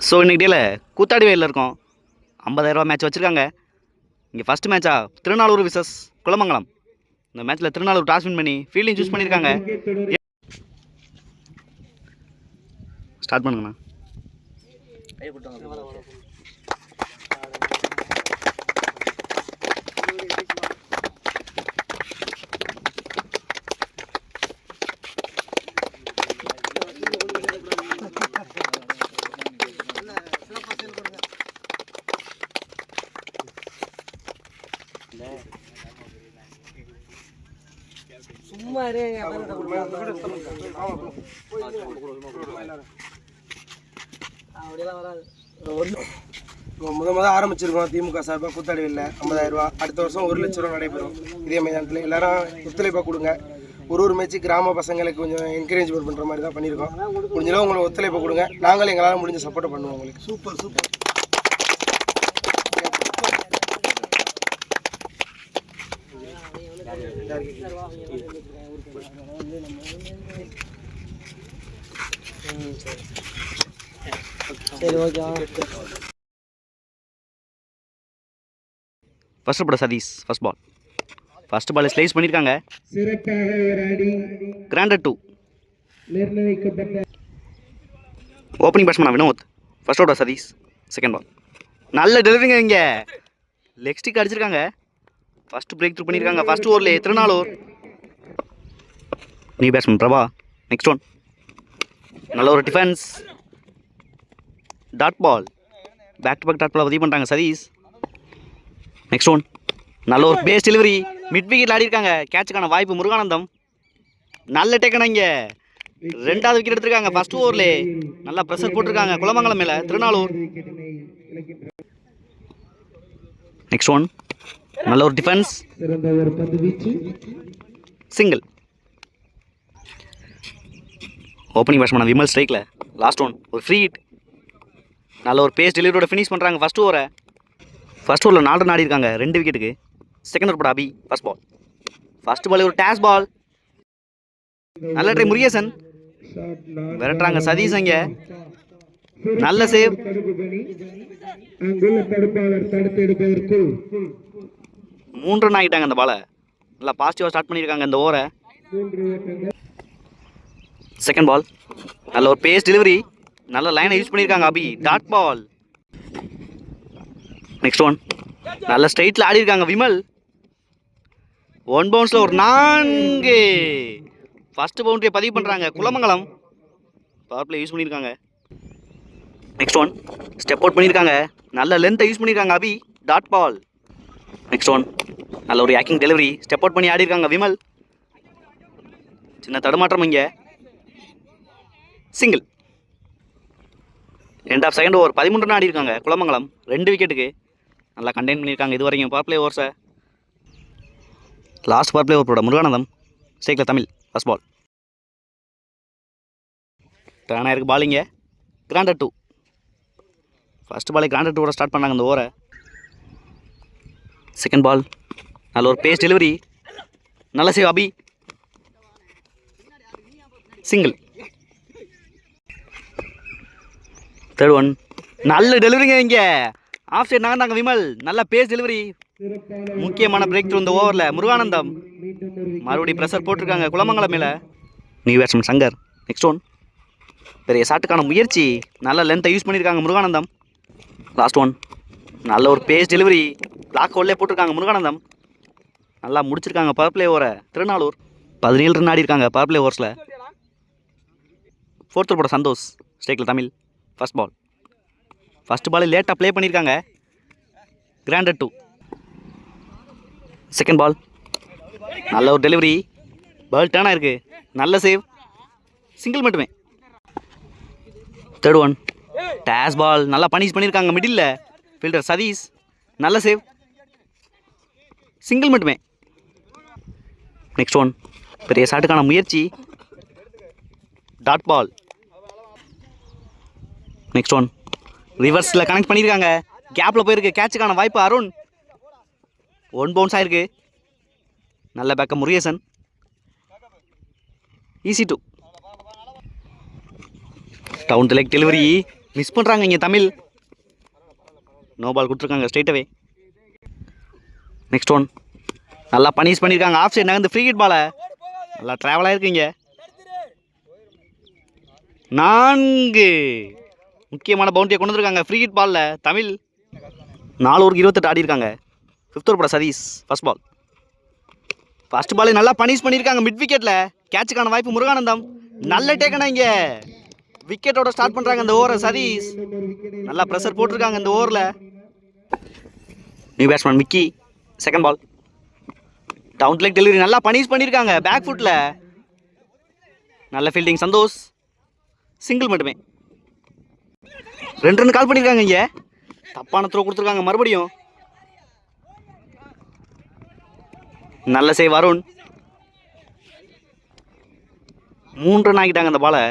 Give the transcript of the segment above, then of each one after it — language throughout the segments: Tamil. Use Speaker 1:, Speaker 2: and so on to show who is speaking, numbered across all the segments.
Speaker 1: ஸோ இன்றைக்கி டேயில் கூத்தாடி வயலில் இருக்கோம். 50,000 மேட்ச் வச்சுருக்காங்க. இங்கே ஃபஸ்ட்டு மேட்சா திருநாளூர் விசஸ் குலமங்கலம். இந்த மேட்ச்சில் திருநாளூர் டாஸ் வின் பண்ணி ஃபீல்டிங் சூஸ் பண்ணியிருக்காங்க. ஸ்டார்ட் பண்ணுங்கண்ணா.
Speaker 2: சும்மா
Speaker 3: முதல் ஆரம்பிச்சிருக்கோம். திமுக சார்பாக கூத்தாடியில் 50,000 ரூபா. அடுத்த வருஷம் 1 லட்ச ரூபா நடைபெறும் இதே மைதானத்தில். எல்லாரும் ஒத்துழைப்பாக கொடுங்க. ஒரு மேட்ச்சு கிராம பசங்களுக்கு கொஞ்சம் என்கரேஜ்மெண்ட் பண்ணுற மாதிரி தான் பண்ணியிருக்கோம். முடிஞ்சளவு உங்களுக்கு ஒத்துழைப்பு கொடுங்க. நாங்களும் எங்களால் முடிஞ்ச சப்போர்ட் பண்ணுவோம் உங்களுக்கு. Super super.
Speaker 2: சரி ஓகே.
Speaker 1: ஃபர்ஸ்ட் போட Satish first ball. First ball slice பண்ணியிருக்காங்க. கிராண்டட் 2. ஓப்பனிங் பேட்ஸ்மேனா வினோத். ஃபர்ஸ்ட் ஓட சதீஷ் செகண்ட் பால். நல்ல டெலிவரிங்க. இங்கே லெக் ஸ்டிக் அடிச்சிருக்காங்க. ஃபர்ஸ்ட் பிரேக் த்ரூ பண்ணியிருக்காங்க. ஃபர்ஸ்ட் ஓவர்லேயே Thirunalur. New batsman Prabha. Next one. நல்ல ஒரு defence. Dot ball. Back to back dot ball பதிவு பண்ணுறாங்க சதீஷ். Next one. நல்ல ஒரு பேஸ் டெலிவரி. மிட் விக்கெட்டில் ஆடிருக்காங்க. கேட்சுக்கான வாய்ப்பு முருகானந்தம். நல்ல டேக்கனா. இங்கே 2வது விக்கெட் எடுத்திருக்காங்க. ஃபர்ஸ்ட் ஓவர்லே நல்லா ப்ரெஷர் போட்டிருக்காங்க குலமங்கலம் மேலே திருநாளூர். Next one. நல்ல ஒரு defence. Single. Opening batsman Vimal ஸ்ட்ரைக்கில். Last one. ஒரு ஃப்ரீ ஹிட். நல்ல ஒரு பேஸ் டெலிவரியோட ஃபினிஷ் பண்ணுறாங்க ஃபர்ஸ்ட் ஓவரை. ஃபர்ஸ்ட் ஓவரில் 4 ரன் ஆடிருக்காங்க 2 விக்கெட்டுக்கு. செகண்ட் ஓவர் போட அபி ஃபர்ஸ்ட் பால். ஃபர்ஸ்ட் பால் ஒரு டேஸ் பால். நல்ல ட்ரை முருகேசன். விரட்டுறாங்க சதீஷ். அங்கே நல்ல சேவ். 3 ரன் ஆகிட்டாங்க அந்த பாலை. நல்லா பாசிட்டிவாக ஸ்டார்ட் பண்ணியிருக்காங்க இந்த ஓவரை. Second ball. நல்ல ஒரு பேஸ் டெலிவரி. நல்ல லைனை யூஸ் பண்ணியிருக்காங்க Abhi. Dot ball. Next one. நல்ல ஸ்ட்ரைட்டில் ஆடி இருக்காங்க விமல். 1 பவுன்ஸில் ஒரு 4. ஃபர்ஸ்ட் பவுண்டரியை பதிவு பண்ணுறாங்க குலமங்கலம். பவர் பிளே யூஸ் பண்ணியிருக்காங்க. Next one. ஸ்டெப் அவுட் பண்ணியிருக்காங்க. நல்ல லென்த்தை யூஸ் பண்ணியிருக்காங்க Abhi. Dot ball. Next one. நல்ல ஒரு ஆக்கிங் டெலிவரி. ஸ்டெப் அவுட் பண்ணி ஆடி இருக்காங்க விமல். சின்ன தடுமாற்றம் இங்கே. Single. End of second over 13 run ஆடி இருக்காங்க குலமங்கலம் 2 விக்கெட்டுக்கு. நல்லா கண்டெயின் பண்ணியிருக்காங்க இது வரைக்கும் பவர் பிளே ஓவர்ஸை. லாஸ்ட் பவர் பிளே ஓவர் போட முருகானந்தம் ஸ்ட்ரைக்கில் தமிழ் ஃபர்ஸ்ட் பால். டர்ன் ஆயிருக்கு பாலிங்க. கிராண்டட் 2. ஃபர்ஸ்ட் பாலே கிராண்டட் 2 ஸ்டார்ட் பண்ணாங்க இந்த ஓவரை. Second ball. நல்ல ஒரு பேஸ் டெலிவரி. நல்ல save Abhi. Single. Third one. நல்ல டெலிவரிங்க. இங்கே ஆஃப் சைட் நகர்ந்தாங்க விமல். நல்ல பேஸ் டெலிவரி. முக்கியமான பிரேக் த்ரூ இந்த ஓவரில் முருகானந்தம். மறுபடியும் ப்ரெஷர் போட்டிருக்காங்க குலமங்கலம் மேலே. New batsman Shankar. Next one. பெரிய ஷாட்டுக்கான முயற்சி. நல்ல லென்த்தை யூஸ் பண்ணியிருக்காங்க முருகானந்தம். Last one. நல்ல ஒரு பேஸ் டெலிவரி. பிளாக் ஹோல்லே போட்டிருக்காங்க முருகானந்தம். நல்லா முடிச்சிருக்காங்க பவர் பிளே ஓவரை திருநாளூர். 17 ரன் ஆடி இருக்காங்க பவர் பிளே ஓவர்ஸில். ஃபோர்த் போட சந்தோஷ் ஸ்ட்ரைக்கில் Tamil first ball. First ball லேட்டாக ப்ளே பண்ணியிருக்காங்க. கிராண்டட் 2. Second ball. நல்ல ஒரு டெலிவரி. பால் டர்ன் ஆயிருக்கு. நல்ல சேவ். சிங்கிள் மட்டுமே. Third one. டேஸ் பால். நல்லா பனிஷ் பண்ணியிருக்காங்க மிடில் ஃபீல்டர் சதீஷ். நல்ல சேவ். சிங்கிள் மட்டுமே. Next one. பெரிய ஷாட்டுக்கான முயற்சி. Dot ball. Next one. ரிவர்ஸில் கனெக்ட் பண்ணியிருக்காங்க. கேப்பில் போயிருக்கு. கேட்சுக்கான வாய்ப்பு அருண். 1 பவுன்ஸ் ஆயிருக்கு. நல்ல backup Murugesan. Easy 2. Down the leg delivery. Miss பண்ணுறாங்க இங்கே தமிழ். நோ பால் கொடுத்துருக்காங்க ஸ்ட்ரைட்டாகவே. நெக்ஸ்ட் ஒன் நல்லா பனிஷ் பண்ணியிருக்காங்க. ஆஃப் சைட் நகர்ந்து ஃப்ரீ ஹிட் பாலை நல்லா ட்ராவல் ஆகிருக்கீங்க. 4 முக்கியமான பவுண்டரியை கொண்டு வந்திருக்காங்க ஃப்ரீ ஹிட் பாலில் தமிழ். 4 ஓவருக்கு 28 ஆடி இருக்காங்க. 5th ஓவர் போட சதீஷ் ஃபர்ஸ்ட் பால். ஃபர்ஸ்ட் பாலே நல்லா பனிஷ் பண்ணியிருக்காங்க மிட் விக்கெட்டில். கேட்சுக்கான வாய்ப்பு முருகானந்தம். நல்ல டேக்கனா இங்கே விக்கெட்டோட ஸ்டார்ட் பண்ணுறாங்க இந்த ஓவரை சதீஷ். நல்லா ப்ரெஷர் போட்டிருக்காங்க இந்த ஓவரில். New batsman Mickey second ball. Down leg delivery நல்லா பனிஷ் பண்ணியிருக்காங்க பேக் ஃபுட்டில். நல்ல ஃபீல்டிங் சந்தோஷ். சிங்கிள் மட்டுமே. 2 ரன் கால் பண்ணியிருக்காங்க இங்கே. தப்பான த்ரோ கொடுத்துருக்காங்க மறுபடியும். நல்ல சேவ் வருண். 3 ரன் ஆகிட்டாங்க அந்த பாலை.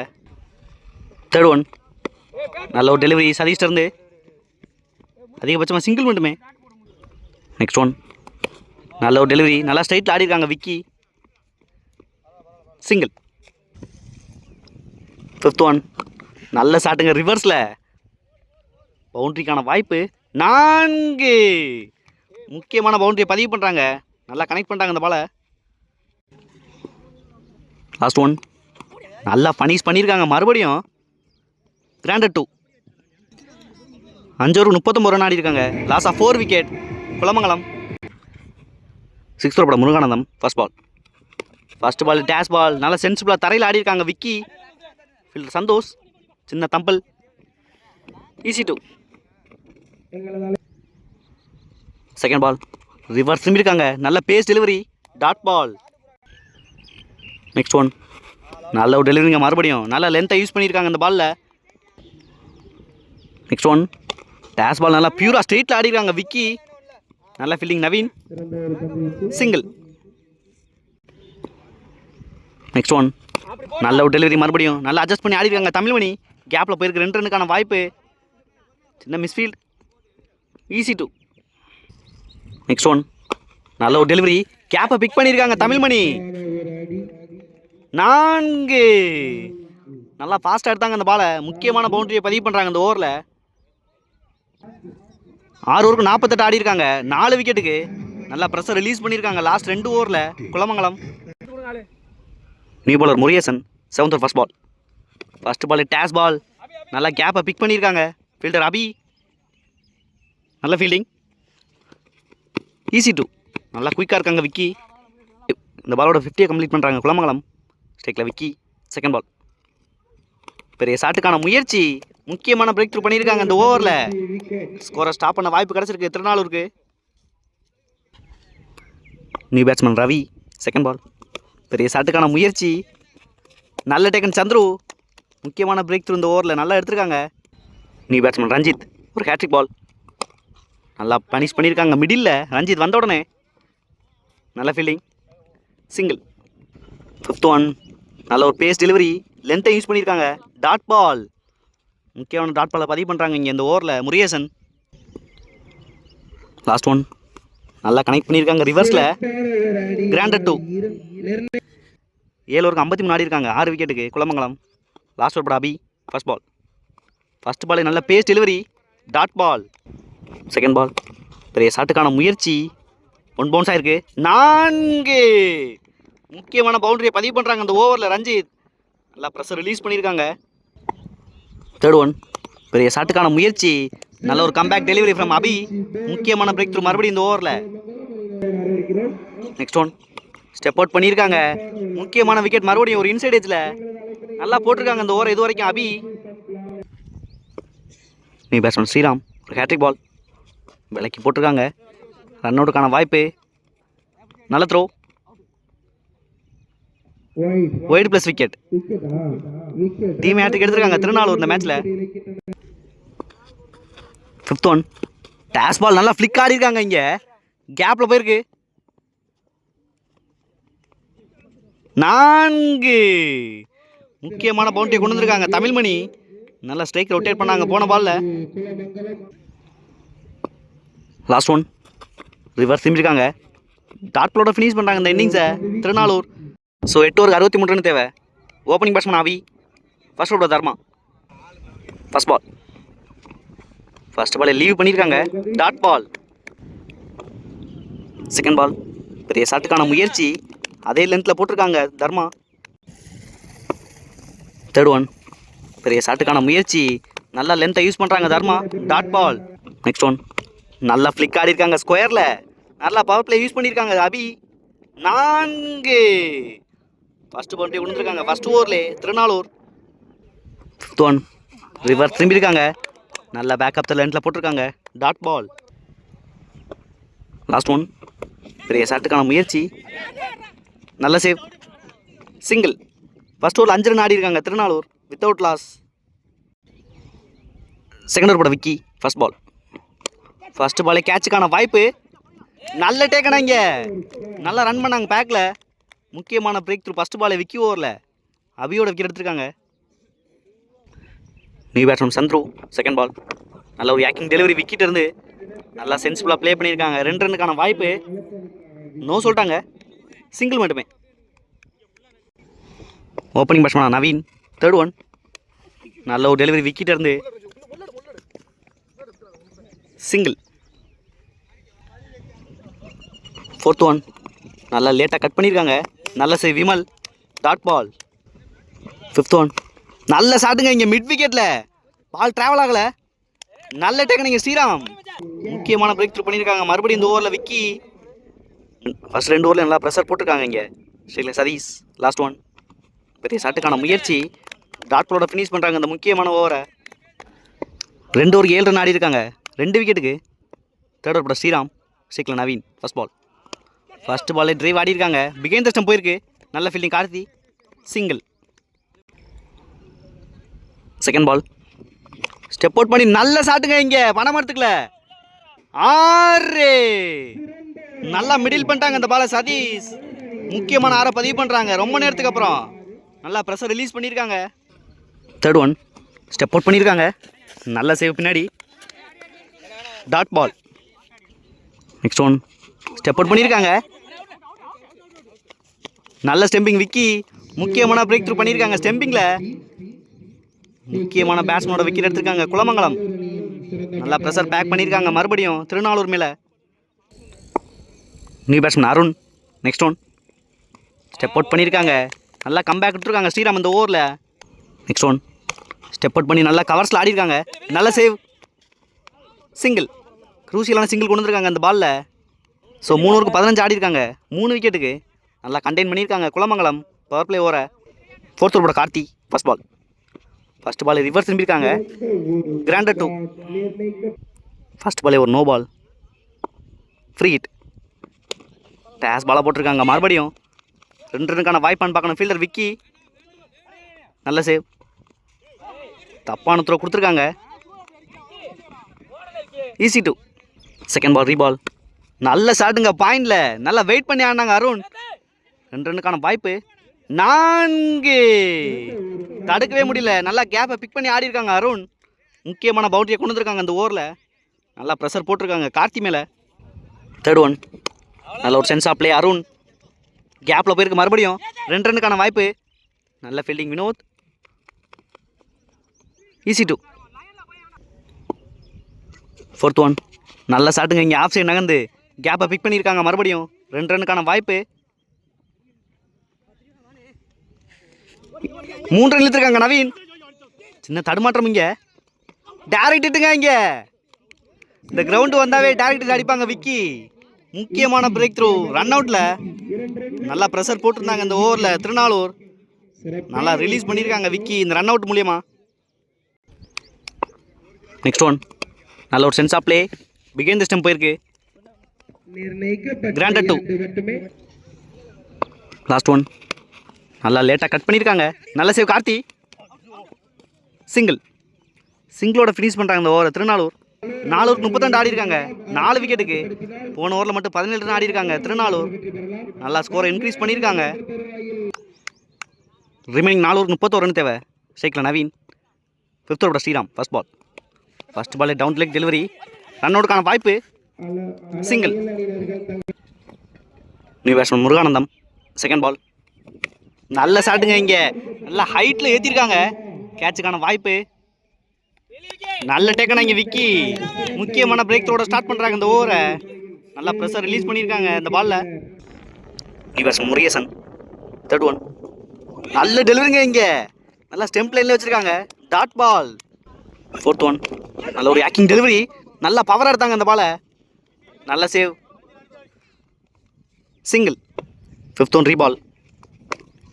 Speaker 1: தேர்ட் ஒன் நல்ல ஒரு டெலிவரி சதீஷ்ட இருந்து. அதிகபட்சமாக சிங்கிள் மட்டுமே. நெக்ஸ்ட் ஒன் நல்ல ஒரு டெலிவரி நல்லா ஸ்ட்ரைட்டில் ஆடிருக்காங்க விக்கி. சிங்கிள். 5th ஒன் நல்ல ஷாட்டுங்க ரிவர்ஸில். பவுண்ட்ரிக்கான வாய்ப்பு 4 முக்கியமான பவுண்டரியை பதிவு பண்ணுறாங்க. நல்லா கனெக்ட் பண்ணுறாங்க அந்த பாலை. லாஸ்ட் ஒன் நல்லா பனிஷ் பண்ணியிருக்காங்க மறுபடியும். கிராண்டட் 2. 5 ஓவர் 39 ரன் ஆடி இருக்காங்க. Loss of 4 wicket Kulamangalam. 6th over போட Muruganandam first ball. First ball dash ball நல்லா சென்சிபிளாக தரையில் ஆடி இருக்காங்க விக்கி. ஃபீல்டர் சந்தோஷ் சின்ன தம்பல். ஈஸி 2. செகண்ட் பால் ரிவர்ஸ் திரும்பியிருக்காங்க. நல்ல pace delivery dot ball. Next one நல்ல ஒரு டெலிவரிங்க மறுபடியும். நல்ல லென்த்தை யூஸ் பண்ணியிருக்காங்க இந்த பாலில். நெக்ஸ்ட் ஒன் டேஷ் பால் நல்லா பியூரா ஸ்ட்ரெயிட்டில் ஆடிருக்காங்க விக்கி. நல்ல fielding Naveen. Single. Next one நல்ல ஒரு டெலிவரி மறுபடியும். நல்லா அட்ஜஸ்ட் பண்ணி ஆடிருக்காங்க தமிழ்மணி. கேப்பில் போயிருக்கு 2 ரன்னுக்கான வாய்ப்பு. சின்ன மிஸ்ஃபீல்ட். ஈஸி 2. நெக்ஸ்ட் ஒன் நல்ல ஒரு டெலிவரி கேப்பை பிக் பண்ணியிருக்காங்க தமிழ்மணி. 4 நல்லா ஃபாஸ்ட்டாக எடுத்தாங்க அந்த பாலை. முக்கியமான பவுண்டரியை பதிவு பண்ணுறாங்க இந்த ஓவரில். 6 ஓவருக்கு 48 ஆடி இருக்காங்க. 4 விக்கெட்டுக்கு நல்லா ப்ரெஷர் ரிலீஸ் பண்ணியிருக்காங்க லாஸ்ட் 2 ஓவரில் Kulamangalam. New bowler Murugesan 7th over first ball. First ball dash ball நல்லா கேப்பை பிக் பண்ணியிருக்காங்க ஃபீல்டர் அபி. நல்ல ஃபீல்டிங். ஈஸி 2. நல்லா குயிக்காக இருக்காங்க விக்கி. இந்த பாலோட 50 கம்ப்ளீட் பண்ணுறாங்க குலமங்கலம். ஸ்டேக்கில் விக்கி செகண்ட் பால். பெரிய ஷாட்டுக்கான முயற்சி. முக்கியமான பிரேக் த்ரூ பண்ணியிருக்காங்க இந்த ஓவரில். ஸ்கோரை ஸ்டாப் பண்ண வாய்ப்பு கிடச்சிருக்கு திருநாளூருக்கு. New batsman Ravi second ball. பெரிய ஷாட்டுக்கான முயற்சி. நல்ல டேக்கன் சந்துரு. முக்கியமான பிரேக் த்ரூ இந்த ஓவரில் நல்லா எடுத்திருக்காங்க. நியூ பேட்ஸ்மேன் ரஞ்சித் ஒரு ஹேட்ரிக் பால். நல்லா பனிஷ் பண்ணியிருக்காங்க மிடில். ரஞ்சித் வந்த உடனே நல்ல ஃபீல்டிங். சிங்கிள். 5th ஒன் நல்ல ஒரு பேஸ் டெலிவரி லென்த்தை யூஸ் பண்ணியிருக்காங்க டாட் பால். முக்கியமான டாட் பாலை பதிவு பண்ணுறாங்க இங்கே இந்த ஓவரில் முருகேசன். லாஸ்ட் ஒன் நல்லா கனெக்ட் பண்ணியிருக்காங்க ரிவர்ஸில். கிராண்டட் 2. 7 ஓவருக்கு 53 ஆடி இருக்காங்க. 6 விக்கெட்டுக்கு குலமங்கலம். லாஸ்ட் ஓவர் போட Abhi first ball. First ball நல்ல pace delivery dot ball. Second ball பெரிய ஷாட்டுக்கான முயற்சி. 1 பவுன்ஸ் ஆயிருக்கு. 4 முக்கியமான பவுண்டரியை பதிவு பண்ணுறாங்க அந்த ஓவரில் ரஞ்சித். நல்லா ப்ரெஷர் ரிலீஸ் பண்ணியிருக்காங்க. தேர்ட் ஒன் பெரிய ஷாட்டுக்கான முயற்சி. நல்ல ஒரு கம்பேக் டெலிவரி ஃப்ரம் அபி. முக்கியமான பிரேக் த்ரூ மறுபடியும் இந்த ஓவரில். நெக்ஸ்ட் ஒன் ஸ்டெப் அவுட் பண்ணியிருக்காங்க. முக்கியமான விக்கெட் மறுபடியும் ஒரு இன்சைட் ஏஜில் நல்லா போட்டிருக்காங்க இந்த ஓவர் இது வரைக்கும் அபி. நீ பேட்ஸ்மேன் ஸ்ரீராம் ஒரு ஹேட்ரிக் பால். விலைக்கு போட்டிருக்காங்க. ரன் அவுட்டுக்கான வாய்ப்பு. நல்ல throw. Wide plus wicket. Team hat trick எடுத்திருக்காங்க திருநாளூர் இந்த மேட்ச்சில். 5th ஒன் டேஷ் பால் நல்லா ஃப்ளிக் ஆடி இருக்காங்க இங்கே. கேப்பில் போயிருக்கு. 4 முக்கியமான பவுண்டரியை கொண்டு வந்திருக்காங்க தமிழ்மணி. நல்லா ஸ்ட்ரைக் ரொட்டேட் பண்ணாங்க போன பாலில். லாஸ்ட் ஒன் ரிவர்ஸ் திரும்பியிருக்காங்க. டாட் பாலோட ஃபினிஷ் பண்ணுறாங்க இந்த இன்னிங்ஸை திருநாளூர். ஸோ 8 ஓவருக்கு 63 ரன் தேவை. ஓப்பனிங் பேட்ஸ்மேன் ஆவி. First over Dharma first ball. First பாலை லீவ் பண்ணியிருக்காங்க, டாட் பால். செகண்ட் பால் பெரிய ஷாட்டுக்கான முயற்சி, அதே லென்த்தில் போட்டிருக்காங்க தர்மா. தேர்ட் ஒன் பெரிய ஷாட்டுக்கான முயற்சி, நல்லா லென்த்தை யூஸ் பண்ணுறாங்க Dharma, dot ball. Next one நல்லா ஃப்ளிக் ஆடி இருக்காங்க ஸ்கொயரில், நல்லா பவர் பிளே யூஸ் பண்ணியிருக்காங்க அபி. 4 ஃபர்ஸ்ட் பவுண்டரி விழுந்துருக்காங்க ஃபர்ஸ்ட் ஓவர்லே திருநாளூர். ஃபிஃப்த் ஒன் ரிவர்ஸ் திரும்பியிருக்காங்க, நல்லா பேக்கப் லென்த்தில் போட்டிருக்காங்க, டாட் பால். லாஸ்ட் ஒன் பெரிய ஷாட்டுக்கான முயற்சி, நல்ல சேவ், சிங்கிள். ஃபர்ஸ்ட் ஓவரில் 5 ரன் ஆடி இருக்காங்க Thirunalur without loss. Second over போட விக்கி ஃபர்ஸ்ட் பால். ஃபர்ஸ்ட் பாலே கேட்சுக்கான வாய்ப்பு, நல்ல டேக்கனா இங்கே, நல்லா ரன் பண்ணாங்க பேக்கில். முக்கியமான பிரேக் த்ரூ ஃபர்ஸ்ட் பாலே விக்கி ஓவரில் அபியோட விக்கெட் எடுத்திருக்காங்க. New batsman Chandru second ball. நல்ல ஒரு யாக்கிங் டெலிவரி விக்கெட் இருந்து நல்லா சென்சிபிளாக ப்ளே பண்ணியிருக்காங்க. 2 ரன்னுக்கான வாய்ப்பு, நோ சொல்லிட்டாங்க, சிங்கிள் மட்டுமே. Opening batsman Naveen third one. நல்ல ஒரு டெலிவரி விக்கெட் இருந்து சிங்கிள். ஃபோர்த் ஒன் நல்லா லேட்டாக கட் பண்ணியிருக்காங்க, நல்ல save Vimal, dot ball. Fifth one நல்ல ஷாட்டுங்க இங்கே மிட் விக்கெட்டில், பால் ட்ராவல் ஆகலை, நல்ல டேக்கனிங்க ஸ்ரீராம். முக்கியமான பிரேக் த்ரூ பண்ணியிருக்காங்க மறுபடியும் இந்த ஓவரில் விக்கி. ஃபர்ஸ்ட் 2 ஓவரில் நல்லா ப்ரெஷர் போட்டிருக்காங்க இங்கே ஸ்ரீலங்கா சதீஷ். லாஸ்ட் ஒன் பெரிய ஷாட்டுக்கான முயற்சி, டாட் பாலோட ஃபினிஷ் பண்ணுறாங்க இந்த முக்கியமான ஓவரை. 2 ஓவருக்கு 7 ரன் ஆடி இருக்காங்க 2 விக்கெட்டுக்கு. தேர்ட் ஓவர் போட ஸ்ரீராம், சிக்ல நவீன் ஃபர்ஸ்ட் பால். ஃபர்ஸ்ட் பாலே டிரைவ் ஆடி இருக்காங்க, பிகைன் த ஸ்டம்ப் போயிருக்கு, நல்ல fielding Karthi, single. Second ball step out பண்ணி நல்ல ஷாட்டுங்க இங்கே பணமரத்துக்குள்ள 6. நல்லா மிடில் பண்ணிட்டாங்க இந்த பாலை சதீஷ். முக்கியமான 6 பதிவு பண்ணுறாங்க ரொம்ப நேரத்துக்கு அப்புறம், நல்லா ப்ரெஷர் ரிலீஸ் பண்ணியிருக்காங்க. தேர்ட் ஒன் ஸ்டெப் அவுட் பண்ணியிருக்காங்க, நல்ல சேவ் பின்னாடி, dot ball. Next one step out பண்ணியிருக்காங்க, நல்ல ஸ்டெம்பிங் விக்கி. முக்கியமான பிரேக் த்ரூ பண்ணியிருக்காங்க ஸ்டெம்பிங்கில். முக்கியமான பேட்ஸ்மேனோட விக்கெட் எடுத்திருக்காங்க குலமங்கலம். நல்லா ப்ரெஷர் பேக் பண்ணியிருக்காங்க மறுபடியும் திருநாளூர் மேலே. New batsman Arun next one step out பண்ணியிருக்காங்க, நல்லா கம்பேக் விட்டுருக்காங்க ஸ்ரீராம் இந்த ஓவரில். நெக்ஸ்ட் ஒன் ஸ்டெப் அவுட் பண்ணி நல்லா கவர்ஸில் ஆடிருக்காங்க, நல்ல சேவ், சிங்கிள். க்ரூசியலான சிங்கிள் கொண்டு வந்திருக்காங்க அந்த பாலில். ஸோ 3 ஓவருக்கு 15 ஆடி இருக்காங்க 3 விக்கெட்டுக்கு, நல்லா கண்டெயின் பண்ணியிருக்காங்க குலமங்கலம் பவர் பிளே ஓவரை. ஃபோர்த் ஓவர் போட Karthi first ball. First ball reverse திரும்பியிருக்காங்க, கிராண்டட் 2. ஃபர்ஸ்ட் பாலே ஒரு no ball, free hit. Dash பாலாக போட்டிருக்காங்க மறுபடியும் 2 ரன்னுக்கான வாய்ப்பான்னு பார்க்கணும் ஃபீல்டர் விக்கி, நல்ல சேவ், தப்பான த்ரோ கொடுத்துருக்காங்க, ஈஸி 2. செகண்ட் பால் ரீபால், நல்ல ஷாட்டுங்க பாயிண்டில், நல்லா வெயிட் பண்ணி ஆடினாங்க அருண். 2 ரன்னுக்கான வாய்ப்பு, 4. தடுக்கவே முடியல, நல்லா கேப்பை பிக் பண்ணி ஆடி இருக்காங்க அருண். முக்கியமான பவுண்டரியை கொண்டு வந்திருக்காங்க அந்த ஓவரில், நல்லா ப்ரெஷர் போட்டிருக்காங்க கார்த்தி மேலே. தேர்ட் ஒன் நல்ல ஒரு சென்ஸ் ஆஃப் பிளே அருண், கேப்பில் போயிருக்கு மறுபடியும் 2 ரன்னுக்கான வாய்ப்பு, நல்ல fielding Vinoth, easy 2. Fourth one நல்ல ஷாட்டுங்க இங்கே ஆஃப் சைடு நகர்ந்து கேப்பை பிக் பண்ணியிருக்காங்க மறுபடியும் 2 ரன்னுக்கான வாய்ப்பு, 3 ரன் இழுத்துருக்காங்க நவீன். சின்ன தடுமாற்றம் இங்கே, டேரக்ட் ஹிட்டுங்க இங்கே. இந்த கிரவுண்டு வந்தாவே டேரக்ட் ஹிட் அடிப்பாங்க விக்கி. முக்கியமான பிரேக் த்ரூ ரன் அவுட்டில் நல்லா ப்ரெஷர் போட்டிருந்தாங்க இந்த ஓவரில் திருநாளூர், நல்லா ரிலீஸ் பண்ணியிருக்காங்க விக்கி இந்த ரன் அவுட் மூலியமாக. நெக்ஸ்ட் ஒன் நல்ல ஒரு சென்ஸ் ஆஃப் பிளே, பிகைன் தி ஸ்டம்ப் போயிருக்கு, கிராண்டட் 2. லாஸ்ட் ஒன் நல்லா லேட்டாக கட் பண்ணியிருக்காங்க, நல்ல சேவ் கார்த்தி, சிங்கிள். சிங்கிளோட ஃபினிஷ் பண்ணுறாங்க இந்த ஓவரை திருநாளூர். 4 ஓவருக்கு 32 ஆடி இருக்காங்க 4 விக்கெட்டுக்கு. போன ஓவரில் மட்டும் 17 ரன் ஆடி இருக்காங்க திருநாளூர், நல்லா ஸ்கோரை இன்க்ரீஸ் பண்ணியிருக்காங்க. ரிமைனிங் 4 ஓவருக்கு 31 ரன் தேவை. ஸ்ட்ரைக்கில் Naveen, fifth over Sriram first ball. First பாலே டவுன் லெக் டெலிவரி, ரன் அவுட்டுக்கான வாய்ப்பு, single. New batsman Muruganandam second ball. நல்ல ஷாட்டுங்க இங்கே, நல்லா ஹைட்டில் ஏற்றிருக்காங்க, கேட்சுக்கான வாய்ப்பு, நல்ல டேக்கனா இங்கே விக்கி முக்கியமான பிரேக் த்ரோட ஸ்டார்ட் பண்ணுறாங்க இந்த ஓவரை. நல்லா ப்ரெஷர் ரிலீஸ் பண்ணியிருக்காங்க இந்த பாலில். ரிவர்ஸ் முருகேசன். Third one. நல்ல டெலிவரிங்க இங்கே. நல்லா ஸ்டெம்ப் லைனில் வச்சுருக்காங்க. Dot ball. Fourth one. நல்ல ஒரு ஆக்கிங் டெலிவரி. நல்லா பவராக எடுத்தாங்க அந்த பாலை. நல்ல சேவ். சிங்கிள். Fifth one ரீபால்.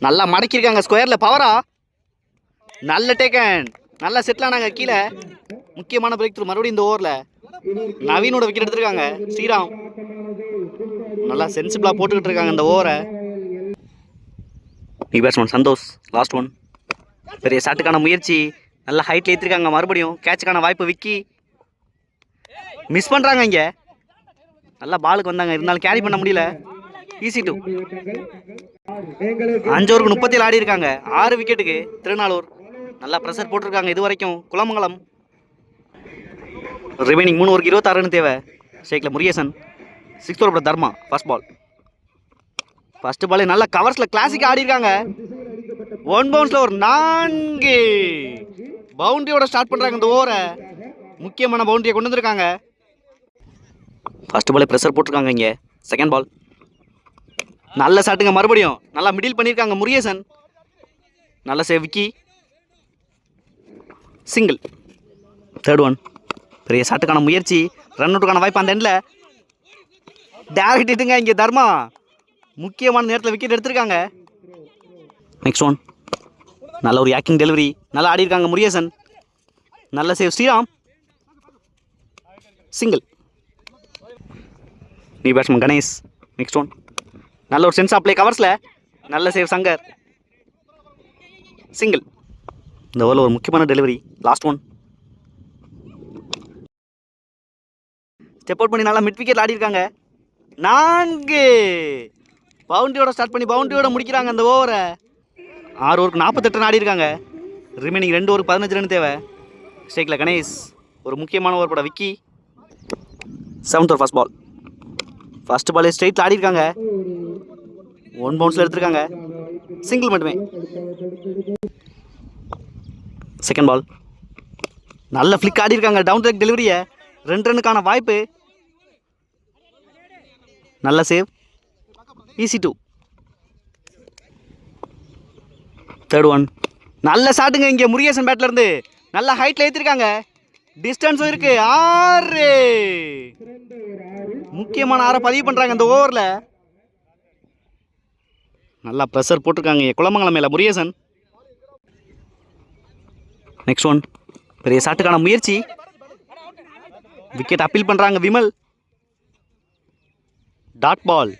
Speaker 1: நல்லா மடக்கியிருக்காங்க ஸ்கொயரில் பவரா. நல்ல டேக்கன். நல்லா செட்டில் ஆனாங்க கீழே. முக்கியமான பிரேக் த்ரூ மறுபடியும் இந்த ஓவரில். நவீனோட விக்கெட் எடுத்திருக்காங்க. ஸ்ரீராம் நல்லா சென்சிபிளாக போட்டுக்கிட்டு இருக்காங்க இந்த ஓவரை. பேட்ஸ்மேன் சந்தோஷ். Last one. பெரிய ஷாட்டுக்கான முயற்சி. நல்லா ஹைட்டில் ஏற்றிருக்காங்க. மறுபடியும் கேட்சுக்கான வாய்ப்பு விக்கி. மிஸ் பண்ணுறாங்க இங்கே. நல்லா பாலுக்கு வந்தாங்க, இருந்தாலும் கேரி பண்ண முடியல. Easy two. 5 ஓவருக்கு 37 ஆடி இருக்காங்க. 6 விக்கெட்டுக்கு திருநாளூர். நல்லா ப்ரெஷர் போட்டிருக்காங்க இது வரைக்கும் குலமங்கலம். ரிமைனிங் 3 ஓவருக்கு 26 ரன் தேவை. ஷேக்கில் Murugesan. 6th over Dharma. First ball. First பாலே நல்லா கவர்ஸில் கிளாசிக் ஆடி இருக்காங்க. 1 பவுன்ஸில் ஒரு 4 பவுண்டரியோட ஸ்டார்ட் பண்ணுறாங்க இந்த ஓவரை. முக்கியமான பவுண்டரியை கொண்டு வந்திருக்காங்க. ஃபர்ஸ்ட் பாலே ப்ரெஷர் போட்டிருக்காங்க இங்கே. Second ball. நல்ல ஷாட்டுங்க மறுபடியும். நல்லா மிடில் பண்ணியிருக்காங்க முருகேசன். நல்ல save Vicky. Single. Third one. பெரிய ஷாட்டுக்கான முயற்சி. ரன் அவுட்டுக்கான வாய்ப்பு அந்த எண்டில். டேரக்ட் ஹிட்டுங்க இங்கே தர்மா. முக்கியமான நேரத்தில் விக்கெட் எடுத்திருக்காங்க. Next one. நல்ல ஒரு ஆக்கிங் டெலிவரி. நல்லா ஆடி இருக்காங்க முருகேசன். நல்ல save Sriram. Single. New batsman Ganesh. Next one. நல்ல ஒரு சென்ஸ் ஆஃப் பிளே கவர்ஸில். நல்ல சேவ் சங்கர். சிங்கிள். இந்த ஓவரில் ஒரு முக்கியமான delivery. Last one. Step out பண்ணி நல்லா மிட் விக்கெட் ஆடி இருக்காங்க. 4 பவுண்டரியோட ஸ்டார்ட் பண்ணி பவுண்டரியோட முடிக்கிறாங்க அந்த ஓவரை. 6 ஓவருக்கு 48 ரன் ஆடி இருக்காங்க. ரிமைனிங் 2 ஓவருக்கு 15 ரன் தேவை. ஸ்டேக்கில் கணேஷ். ஒரு முக்கியமான ஓவர் போட Vicky. 7th over first ball. First பாலே ஸ்ட்ரெயிட்டில் ஆடி இருக்காங்க. 1 பவுன்ஸில் எடுத்திருக்காங்க. சிங்கிள் மட்டுமே. Second ball. நல்ல ஃப்ளிக் ஆடி இருக்காங்க. Down track டெலிவரியை. 2 ரன்னுக்கான வாய்ப்பு. நல்ல save. Easy two. Third one. நல்ல ஷாட்டுங்க இங்கே முருகேசன் பேட்ல இருந்து. நல்ல ஹைட்டில் ஏற்றிருக்காங்க. டிஸ்டன்ஸும் இருக்கு. 6 முக்கியமான 6 பதிவு பண்ணுறாங்க இந்த ஓவரில். நல்லா ப்ரெஷர் போட்டிருக்காங்க குலமங்கலம் மேலே முருகேசன். Next one. பெரிய ஷாட்டுக்கான முயற்சி. விக்கெட் அப்பீல் பண்ணுறாங்க Vimal. Dot ball.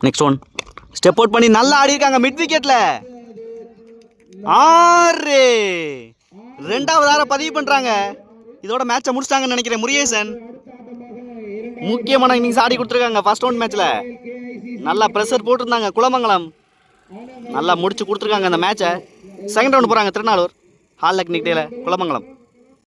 Speaker 1: Next one. Step out பண்ணி நல்லா ஆடி இருக்காங்க மிட் விக்கெட்டில். 6 2வது 6 பதிவு பண்ணுறாங்க. இதோட மேட்சை முடிச்சிட்டாங்கன்னு நினைக்கிறேன் முருகேசன். முக்கியமான இன்னிங்ஸ் ஆடி கொடுத்துருக்காங்க ஃபர்ஸ்ட் ரவுண்ட் மேட்ச்சில். நல்லா ப்ரெஷர் போட்டிருந்தாங்க குலமங்கலம். நல்லா முடிச்சு கொடுத்துருக்காங்க அந்த மேட்சை. செகண்ட் ரவுண்ட் போகிறாங்க திருநாளூர். ஹால் லக்னிக் டேல குலமங்கலம்.